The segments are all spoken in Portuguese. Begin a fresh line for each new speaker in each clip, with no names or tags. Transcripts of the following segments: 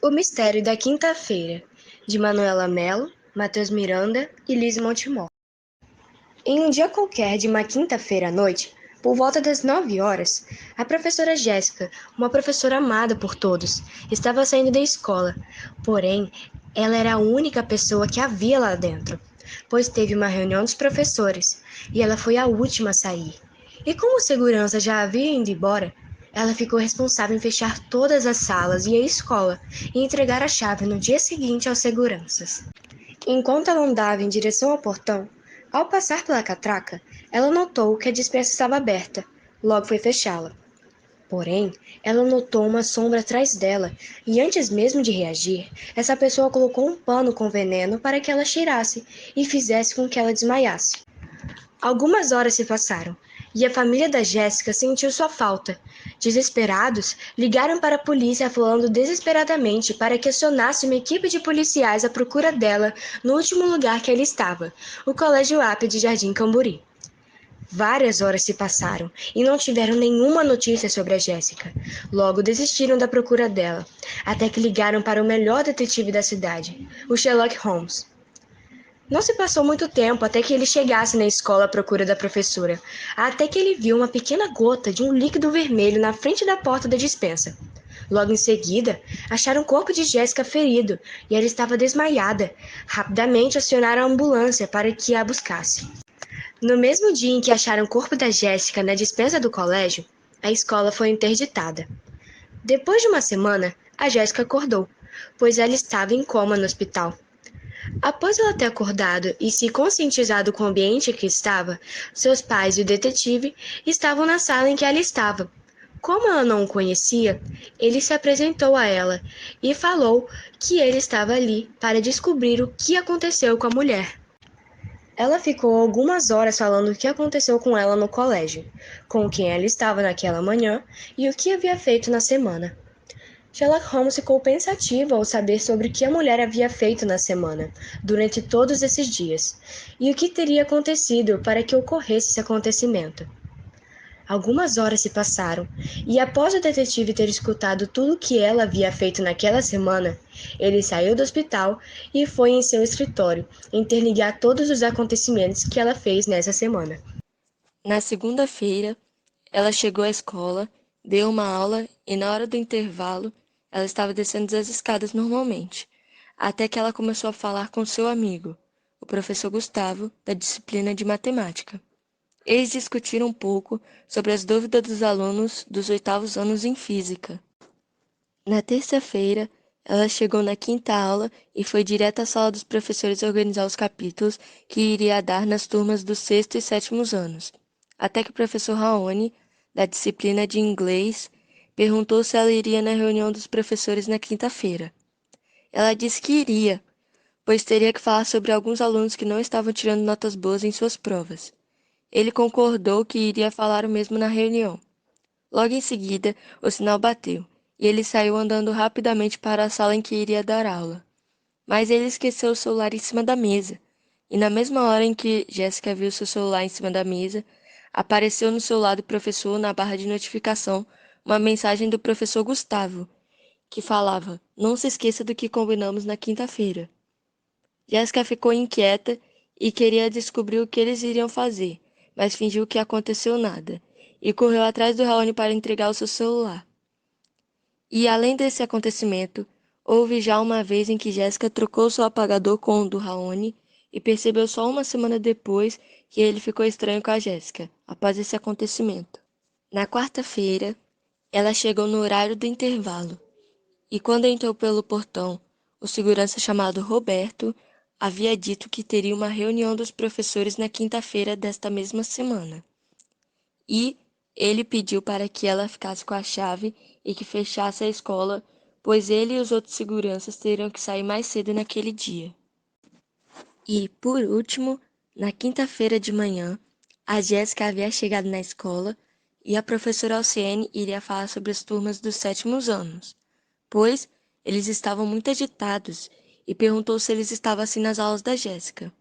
O Mistério da Quinta-feira, de Manuela Mello, Matheus Miranda e Liz Montemor. Em um dia qualquer de uma quinta-feira à noite, por volta das 9 horas, a professora Jéssica, uma professora amada por todos, estava saindo da escola. Porém, ela era a única pessoa que havia lá dentro, pois teve uma reunião dos professores e ela foi a última a sair. E como o segurança já havia ido embora, ela ficou responsável em fechar todas as salas e a escola e entregar a chave no dia seguinte aos seguranças. Enquanto ela andava em direção ao portão, ao passar pela catraca, ela notou que a despensa estava aberta. Logo foi fechá-la. Porém, ela notou uma sombra atrás dela, e antes mesmo de reagir, essa pessoa colocou um pano com veneno para que ela cheirasse e fizesse com que ela desmaiasse. Algumas horas se passaram, e a família da Jéssica sentiu sua falta. Desesperados, ligaram para a polícia falando desesperadamente para que acionasse uma equipe de policiais à procura dela no último lugar que ela estava, o Colégio AP de Jardim Camburi. Várias horas se passaram e não tiveram nenhuma notícia sobre a Jéssica. Logo desistiram da procura dela, até que ligaram para o melhor detetive da cidade, o Sherlock Holmes. Não se passou muito tempo até que ele chegasse na escola à procura da professora, até que ele viu uma pequena gota de um líquido vermelho na frente da porta da despensa. Logo em seguida, acharam o corpo de Jéssica ferido e ela estava desmaiada. Rapidamente acionaram a ambulância para que a buscasse. No mesmo dia em que acharam o corpo da Jéssica na despensa do colégio, a escola foi interditada. Depois de uma semana, a Jéssica acordou, pois ela estava em coma no hospital. Após ela ter acordado e se conscientizado com o ambiente em que estava, seus pais e o detetive estavam na sala em que ela estava. Como ela não o conhecia, ele se apresentou a ela e falou que ele estava ali para descobrir o que aconteceu com a mulher. Ela ficou algumas horas falando o que aconteceu com ela no colégio, com quem ela estava naquela manhã e o que havia feito na semana. Sherlock Holmes ficou pensativo ao saber sobre o que a mulher havia feito na semana, durante todos esses dias, e o que teria acontecido para que ocorresse esse acontecimento. Algumas horas se passaram, e após o detetive ter escutado tudo o que ela havia feito naquela semana, ele saiu do hospital e foi em seu escritório interligar todos os acontecimentos que ela fez nessa semana.
Na segunda-feira, ela chegou à escola, deu uma aula e, na hora do intervalo, ela estava descendo as escadas normalmente, até que ela começou a falar com seu amigo, o professor Gustavo, da disciplina de matemática. Eles discutiram um pouco sobre as dúvidas dos alunos dos oitavos anos em física. Na terça-feira, ela chegou na quinta aula e foi direto à sala dos professores organizar os capítulos que iria dar nas turmas dos sexto e sétimos anos. Até que o professor Raoni, da disciplina de inglês, perguntou se ela iria na reunião dos professores na quinta-feira. Ela disse que iria, pois teria que falar sobre alguns alunos que não estavam tirando notas boas em suas provas. Ele concordou que iria falar o mesmo na reunião. Logo em seguida, o sinal bateu, e ele saiu andando rapidamente para a sala em que iria dar aula. Mas ele esqueceu o celular em cima da mesa, e na mesma hora em que Jéssica viu seu celular em cima da mesa, apareceu no celular do professor, na barra de notificação, uma mensagem do professor Gustavo, que falava: "Não se esqueça do que combinamos na quinta-feira." Jéssica ficou inquieta e queria descobrir o que eles iriam fazer, mas fingiu que aconteceu nada, e correu atrás do Raoni para entregar o seu celular. E além desse acontecimento, houve já uma vez em que Jéssica trocou seu apagador com o do Raoni e percebeu só uma semana depois que ele ficou estranho com a Jéssica, após esse acontecimento. Na quarta-feira, ela chegou no horário do intervalo, e quando entrou pelo portão, o segurança chamado Roberto havia dito que teria uma reunião dos professores na quinta-feira desta mesma semana. E ele pediu para que ela ficasse com a chave e que fechasse a escola, pois ele e os outros seguranças teriam que sair mais cedo naquele dia. E, por último, na quinta-feira de manhã, a Jéssica havia chegado na escola e a professora Alciene iria falar sobre as turmas dos sétimos anos, pois eles estavam muito agitados e perguntou se eles estavam assim nas aulas da Jéssica.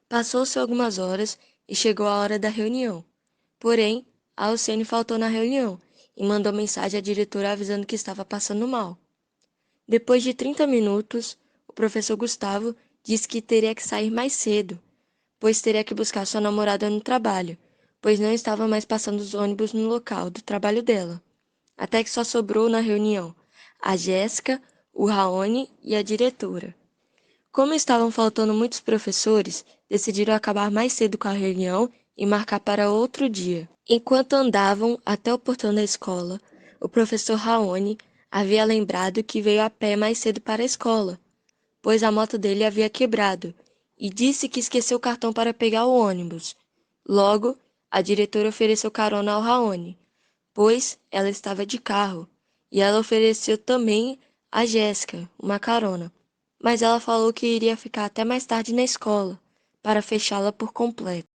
Passou-se algumas horas e chegou a hora da reunião. Porém, a Alciene faltou na reunião e mandou mensagem à diretora avisando que estava passando mal. Depois de 30 minutos, o professor Gustavo disse que teria que sair mais cedo, pois teria que buscar sua namorada no trabalho, pois não estava mais passando os ônibus no local do trabalho dela. Até que só sobrou na reunião a Jéssica, o Raoni e a diretora. Como estavam faltando muitos professores, decidiram acabar mais cedo com a reunião e marcar para outro dia. Enquanto andavam até o portão da escola, o professor Raoni havia lembrado que veio a pé mais cedo para a escola, pois a moto dele havia quebrado, e disse que esqueceu o cartão para pegar o ônibus. Logo, a diretora ofereceu carona ao Raoni, pois ela estava de carro, e ela ofereceu também a Jéssica uma carona, mas ela falou que iria ficar até mais tarde na escola, para fechá-la por completo.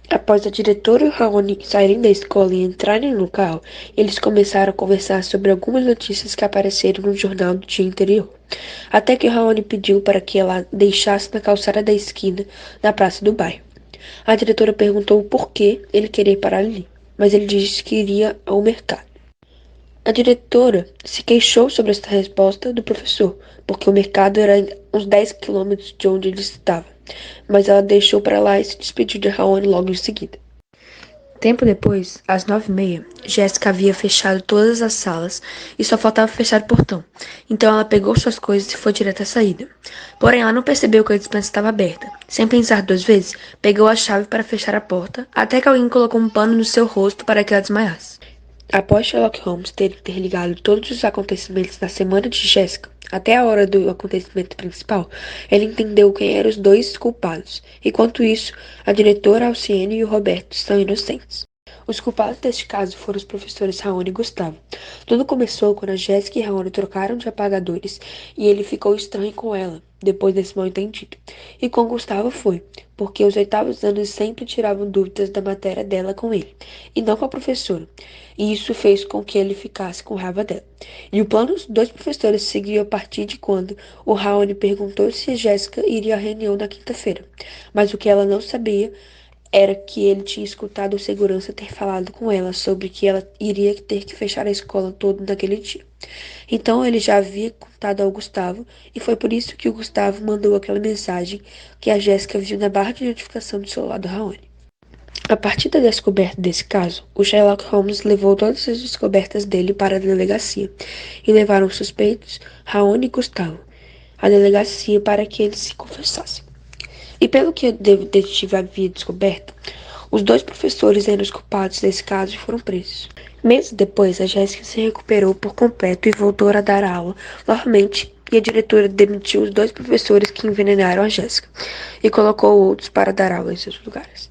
Após a diretora e o Raoni saírem da escola e entrarem no carro, eles começaram a conversar sobre algumas notícias que apareceram no jornal do dia anterior. Até que o Raoni pediu para que ela deixasse na calçada da esquina da praça do bairro. A diretora perguntou o porquê ele queria parar ali, mas ele disse que iria ao mercado. A diretora se queixou sobre esta resposta do professor, porque o mercado era uns 10 quilômetros de onde ele estava, mas ela deixou para lá e se despediu de Raoni logo em seguida. Tempo depois, às 9h30, Jéssica havia fechado todas as salas e só faltava fechar o portão. Então ela pegou suas coisas e foi direto à saída. Porém, ela não percebeu que a despensa estava aberta. Sem pensar duas vezes, pegou a chave para fechar a porta, até que alguém colocou um pano no seu rosto para que ela desmaiasse. Após Sherlock Holmes ter interligado todos os acontecimentos da semana de Jéssica até a hora do acontecimento principal, ele entendeu quem eram os dois culpados. Enquanto isso, a diretora Alciene e o Roberto são inocentes. Os culpados deste caso foram os professores Raoni e Gustavo. Tudo começou quando a Jéssica e Raoni trocaram de apagadores e ele ficou estranho com ela, depois desse mal-entendido. E com Gustavo foi, porque os oitavos anos sempre tiravam dúvidas da matéria dela com ele, e não com a professora. E isso fez com que ele ficasse com raiva dela. E o plano dos dois professores seguiu a partir de quando o Raoni perguntou se a Jéssica iria à reunião na quinta-feira. Mas o que ela não sabia era que ele tinha escutado o segurança ter falado com ela sobre que ela iria ter que fechar a escola toda naquele dia. Então ele já havia contado ao Gustavo, e foi por isso que o Gustavo mandou aquela mensagem que a Jéssica viu na barra de notificação do celular do Raoni. A partir da descoberta desse caso, o Sherlock Holmes levou todas as descobertas dele para a delegacia, e levaram os suspeitos, Raoni e Gustavo, à delegacia para que eles se confessassem. E pelo que o detetive havia descoberto, os dois professores eram os culpados desse caso e foram presos. Meses depois, a Jéssica se recuperou por completo e voltou a dar aula novamente, e a diretora demitiu os dois professores que envenenaram a Jéssica e colocou outros para dar aula em seus lugares.